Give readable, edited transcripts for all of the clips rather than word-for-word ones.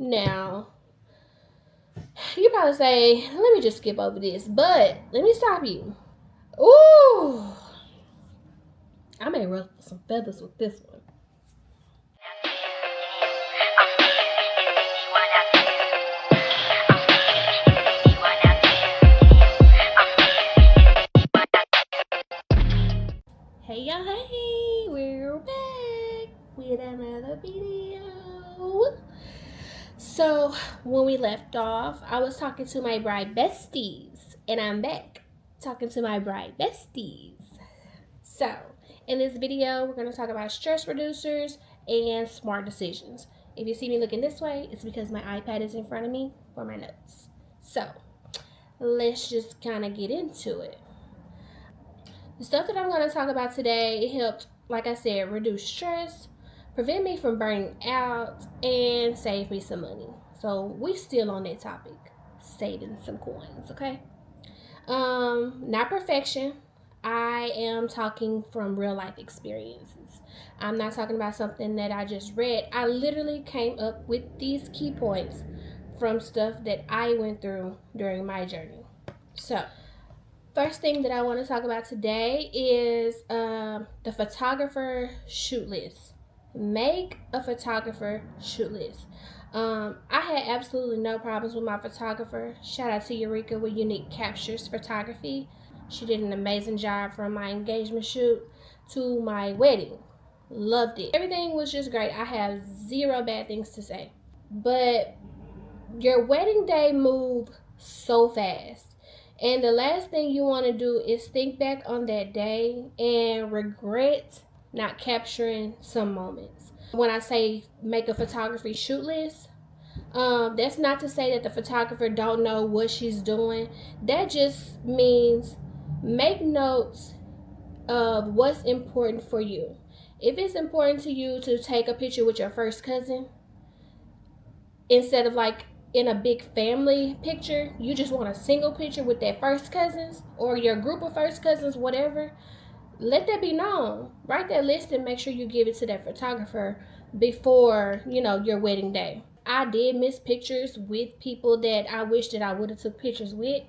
Now, you probably say, let me just skip over this, but let me stop you. Ooh, I may ruffle some feathers with this one. Hey y'all, hey, we're back with another video. So, when we left off, I was talking to my bride besties, and I'm back talking to my bride besties. So, in this video, we're going to talk about stress reducers and smart decisions. If you see me looking this way, it's because my iPad is in front of me for my notes. So, let's just kind of get into it. The stuff that I'm going to talk about today, it helped, like I said, reduce stress, prevent me from burning out, and save me some money. So we still on that topic, saving some coins, okay? Not perfection. I am talking from real life experiences. I'm not talking about something that I just read. I literally came up with these key points from stuff that I went through during my journey. So, first thing that I want to talk about today is the photographer shoot list. Make a photographer shoot list. I had absolutely no problems with my photographer. Shout out to Eureka with Unique Captures Photography. She did an amazing job from my engagement shoot to my wedding. Loved it. Everything was just great. I have zero bad things to say. But your wedding day moved so fast. And the last thing you want to do is think back on that day and regret not capturing some moments. When I say make a photography shoot list, that's not to say that the photographer don't know what she's doing. That just means make notes of what's important for you. If it's important to you to take a picture with your first cousin, instead of like in a big family picture, you just want a single picture with that first cousins or your group of first cousins, whatever, let that be known. Write that list and make sure you give it to that photographer before, your wedding day. I did miss pictures with people that I wish that I would have took pictures with.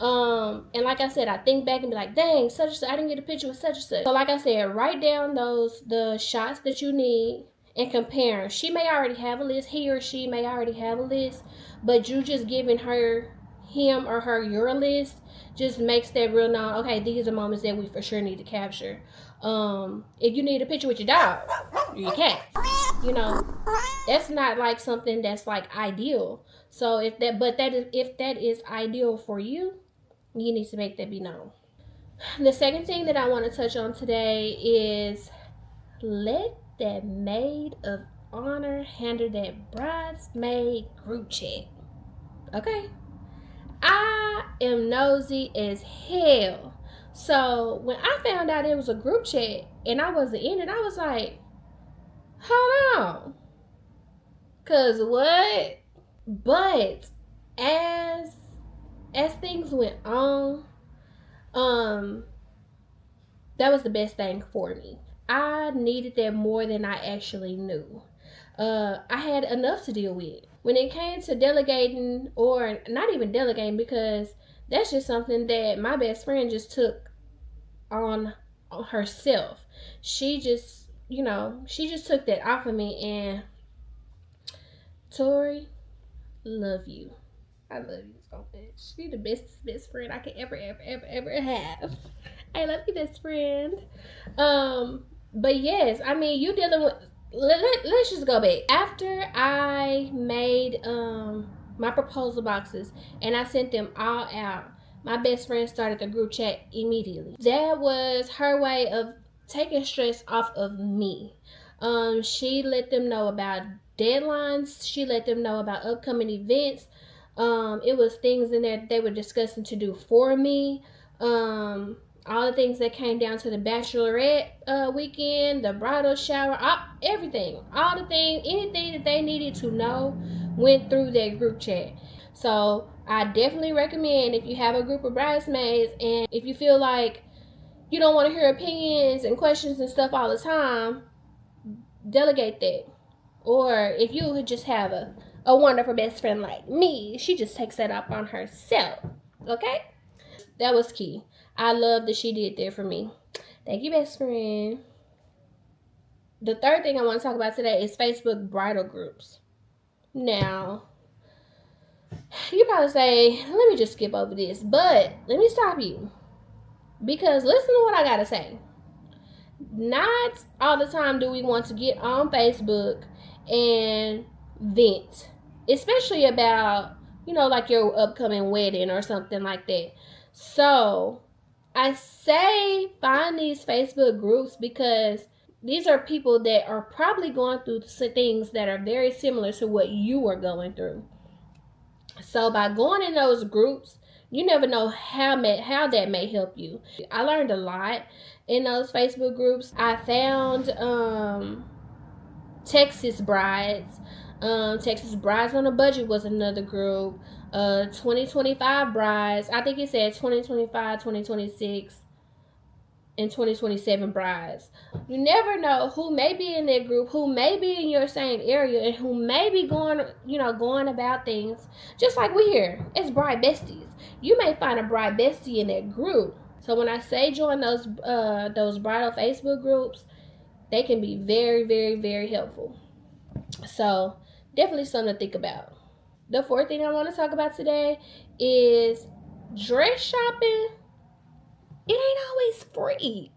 And like I said, I think back and be like, dang, such and such, I didn't get a picture with such and such. So like I said, write down the shots that you need and compare. She may already have a list, he or she may already have a list, but you just giving him or her your list just makes that real known. Okay, these are moments that we for sure need to capture. If you need a picture with your dog or your cat, that's not like something that's like ideal. So if that is ideal for you, you need to make that be known. The second thing that I want to touch on today is let that maid of honor handle that bridesmaid group chat. Okay? I am nosy as hell. So when I found out it was a group chat and I wasn't in it, I was like, hold on. Cause what? But as things went on, that was the best thing for me. I needed that more than I actually knew. I had enough to deal with. When it came to delegating, or not even delegating, because that's just something that my best friend just took on herself. She just took that off of me. And Tori, love you. I love you so much. You're the best friend I could ever have. I love you, best friend. But yes, I mean, you dealing with. Let's just go back. After I made my proposal boxes and I sent them all out, my best friend started the group chat immediately. That was her way of taking stress off of me. She let them know about deadlines. She let them know about upcoming events. It was things in there that they were discussing to do for me. All the things that came down to the bachelorette weekend, the bridal shower, everything. All the things, anything that they needed to know went through that group chat. So I definitely recommend, if you have a group of bridesmaids and if you feel like you don't want to hear opinions and questions and stuff all the time, delegate that. Or if you just have a wonderful best friend like me. She just takes that up on herself. Okay? That was key. I love that she did that for me. Thank you, best friend. The third thing I want to talk about today is Facebook bridal groups. Now, you probably say, let me just skip over this, but let me stop you. Because listen to what I got to say. Not all the time do we want to get on Facebook and vent, especially about, like your upcoming wedding or something like that. So I say find these Facebook groups because these are people that are probably going through things that are very similar to what you are going through. So by going in those groups, you never know how that may help you. I learned a lot in those Facebook groups. I found Texas Brides. Texas Brides on a Budget was another group. 2025 Brides. I think it said 2025, 2026. And 2027 brides. You never know who may be in that group, who may be in your same area, and who may be going about things just like we here. It's Bride Besties. You may find a Bride Bestie in that group. So when I say join those bridal Facebook groups, they can be very, very, very helpful. So definitely something to think about. The fourth thing I want to talk about today is dress shopping. It ain't always free.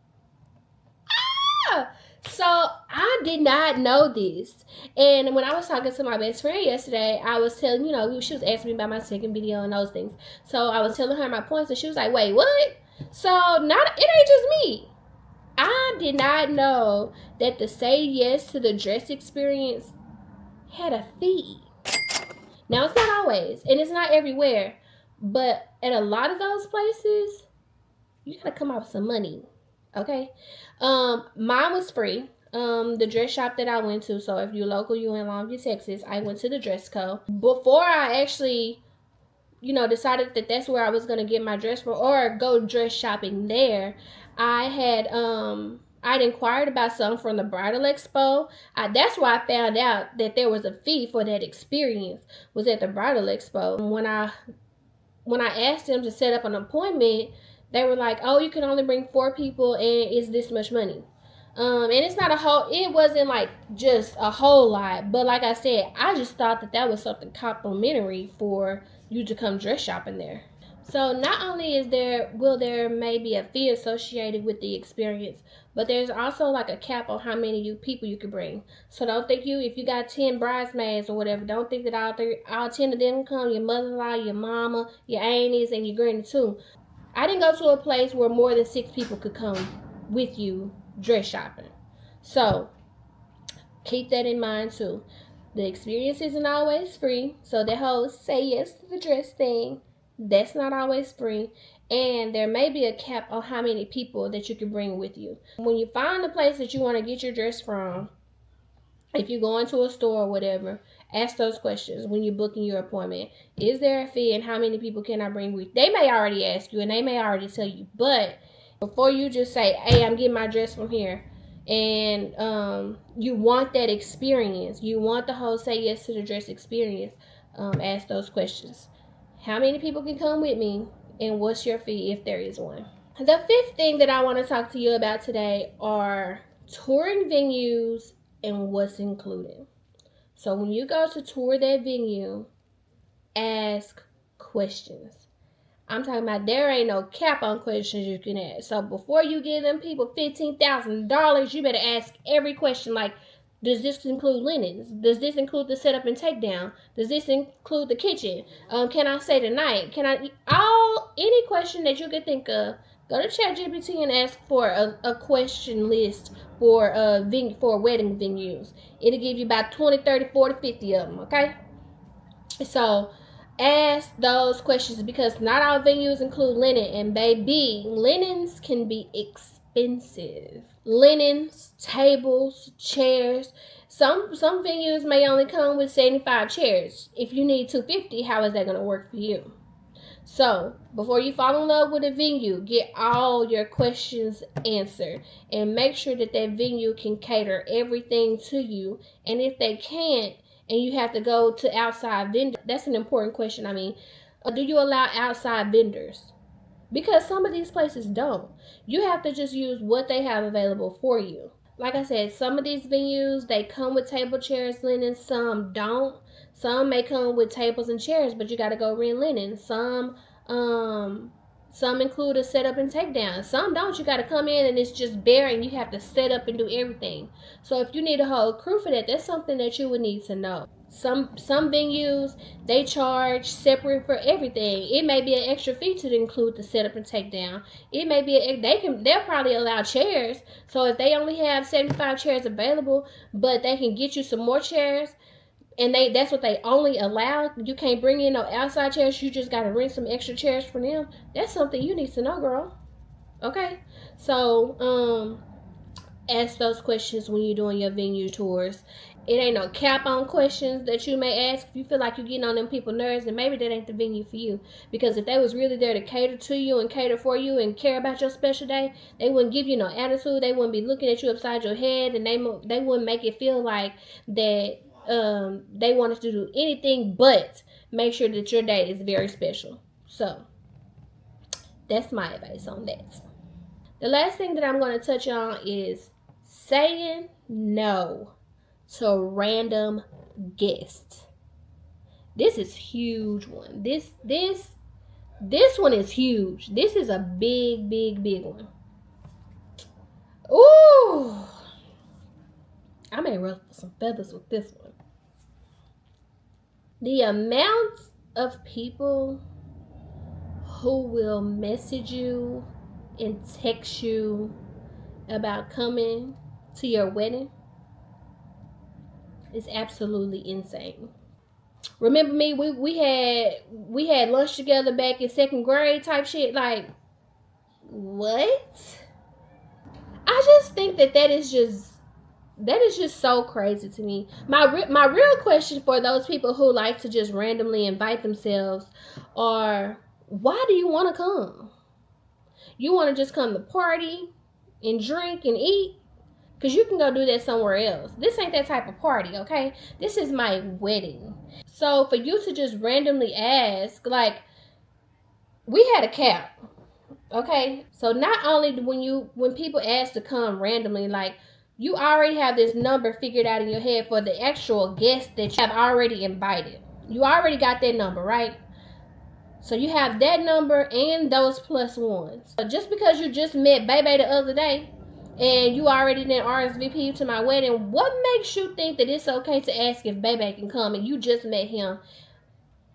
So I did not know this. And when I was talking to my best friend yesterday, I was telling, she was asking me about my second video and those things. So I was telling her my points and she was like, wait, what? So it ain't just me. I did not know that the Say Yes to the Dress experience had a fee. Now it's not always, and it's not everywhere, but at a lot of those places, you gotta come up with some money. Okay. Mine was free. The dress shop that I went to. So if you're local, you in Longview, Texas, I went to the Dress Co. Before I actually, decided that that's where I was gonna get my dress from or go dress shopping there, I'd inquired about something from the Bridal Expo. That's why I found out that there was a fee for that experience. Was at the Bridal Expo. When I asked them to set up an appointment, they were like, oh, you can only bring 4 people and it's this much money. And it's not it wasn't like just a whole lot. But like I said, I just thought that was something complimentary for you to come dress shopping there. So not only will there maybe a fee associated with the experience, but there's also like a cap on how many people you can bring. So don't think if you got 10 bridesmaids or whatever, don't think that all 10 of them come, your mother-in-law, your mama, your aunties, and your granny too. I didn't go to a place where more than 6 people could come with you dress shopping. So keep that in mind too. The experience isn't always free. So that whole say yes to the dress thing, that's not always free. And there may be a cap on how many people that you can bring with you. When you find the place that you want to get your dress from, if you go into a store or whatever, ask those questions when you're booking your appointment. Is there a fee and how many people can I bring with? They may already ask you and they may already tell you. But before you just say, hey, I'm getting my dress from here, and you want that experience, you want the whole say yes to the dress experience, ask those questions. How many people can come with me? And what's your fee if there is one? The fifth thing that I want to talk to you about today are touring venues and what's included. So when you go to tour that venue, ask questions. I'm talking about there ain't no cap on questions you can ask. So before you give them people $15,000, you better ask every question like, does this include linens? Does this include the setup and takedown? Does this include the kitchen? Can I stay the night? Any question that you can think of, go to ChatGPT and ask for a question list for wedding venues. It'll give you about 20, 30, 40, 50 of them, okay? So ask those questions because not all venues include linen, and baby, linens can be expensive. Linens, tables, chairs. Some venues may only come with 75 chairs. If you need 250, how is that going to work for you? So before you fall in love with a venue, get all your questions answered and make sure that venue can cater everything to you. And if they can't, and you have to go to outside vendors? That's an important question. I mean, do you allow outside vendors? Because some of these places don't. You have to just use what they have available for you. Like I said, some of these venues, they come with table, chairs, linen. Some don't. Some may come with tables and chairs, but you got to go rent linen. Some include a setup and takedown. Some don't. You got to come in and it's just bare and you have to set up and do everything. So if you need a whole crew for that, that's something that you would need to know. Some venues, they charge separate for everything. It may be an extra fee to include the setup and takedown. It may be they'll probably allow chairs. So if they only have 75 chairs available, but they can get you some more chairs, and that's what they only allow. You can't bring in no outside chairs. You just gotta rent some extra chairs for them. That's something you need to know, girl. Okay, so ask those questions when you're doing your venue tours. It ain't no cap on questions that you may ask. If you feel like you're getting on them people's nerves, then maybe that ain't the venue for you. Because if they was really there to cater to you and cater for you and care about your special day, they wouldn't give you no attitude. They wouldn't be looking at you upside your head, and they wouldn't make it feel like that they wanted to do anything but make sure that your day is very special. So that's my advice on that. The last thing that I'm going to touch on is saying no to random guests. This is a huge one. This one is huge. This is a big one. Ooh, I may ruffle some feathers with this one. The amount of people who will message you and text you about coming to your wedding is absolutely insane. Remember me? We had lunch together back in second grade type shit. Like, what? I just think that is just so crazy to me. My real question for those people who like to just randomly invite themselves are, why do you want to come? You want to just come to party and drink and eat? Because you can go do that somewhere else. This ain't that type of party, okay? This is my wedding. So for you to just randomly ask, like, we had a cap, okay? So not only when people ask to come randomly, like, you already have this number figured out in your head for the actual guest that you have already invited. You already got that number, right? So you have that number and those plus ones. So just because you just met Bebe the other day and you already did RSVP to my wedding, what makes you think that it's okay to ask if Bebe can come and you just met him?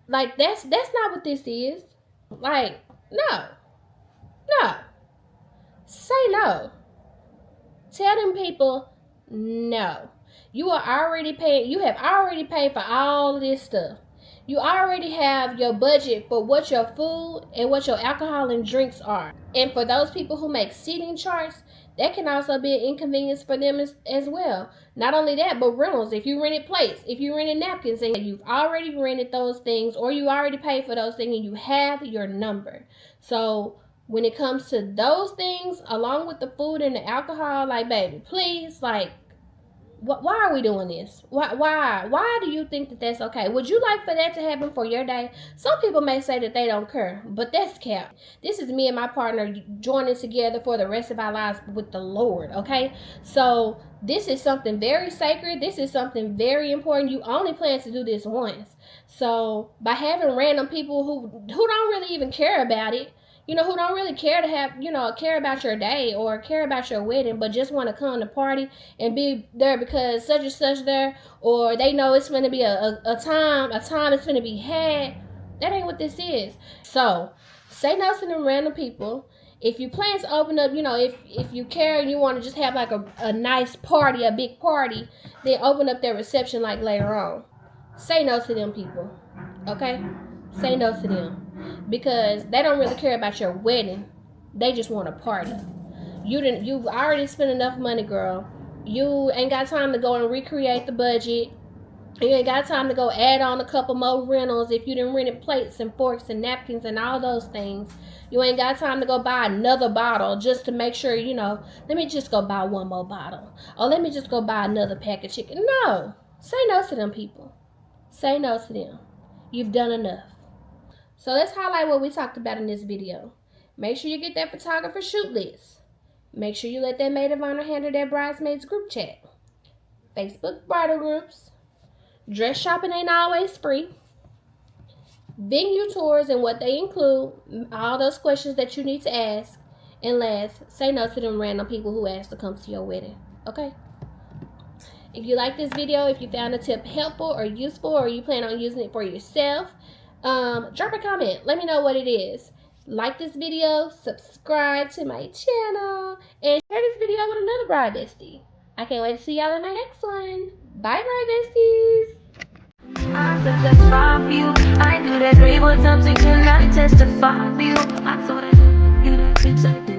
Like, that's not what this is. Like, no. Say no. Tell them people no. You have already paid for all of this stuff. You already have your budget for what your food and what your alcohol and drinks are. And for those people who make seating charts, that can also be an inconvenience for them as well. Not only that, but rentals. If you rented plates, if you rented napkins, and you've already rented those things, or you already paid for those things, and you have your number. So when it comes to those things, along with the food and the alcohol, like, baby, please, like, why are we doing this? Why do you think that that's okay? Would you like for that to happen for your day? Some people may say that they don't care, but that's cap. This is me and my partner joining together for the rest of our lives with the Lord, okay? So this is something very sacred. This is something very important. You only plan to do this once. So by having random people who don't really even care about it, who don't really care to have, care about your day or care about your wedding, but just want to come to party and be there because such and such there, or they know it's going to be a time it's going to be had. That ain't what this is. So say no to them random people. If you plan to open up, if you care and you want to just have like a nice party, a big party, then open up their reception like later on. Say no to them people, okay? Say no to them. Because they don't really care about your wedding. They just want a party. You've already spent enough money, girl. You ain't got time to go and recreate the budget. You ain't got time to go add on a couple more rentals if you didn't rent plates and forks and napkins and all those things. You ain't got time to go buy another bottle just to make sure, let me just go buy one more bottle. Or let me just go buy another pack of chicken. No. Say no to them people. Say no to them. You've done enough. So let's highlight what we talked about in this video. Make sure you get that photographer shoot list. Make sure you let that maid of honor handle that bridesmaids group chat. Facebook bridal groups. Dress shopping ain't always free. Venue tours and what they include. All those questions that you need to ask. And last, say no to them random people who ask to come to your wedding. Okay? If you like this video, if you found the tip helpful or useful, or you plan on using it for yourself, drop a comment. Let me know what it is. Like this video, subscribe to my channel, and share this video with another Bride Bestie. I can't wait to see y'all in my next one. Bye, Bride Besties. I testify for you. I knew that 3 was something, could not testify for you. I saw that you that bitch.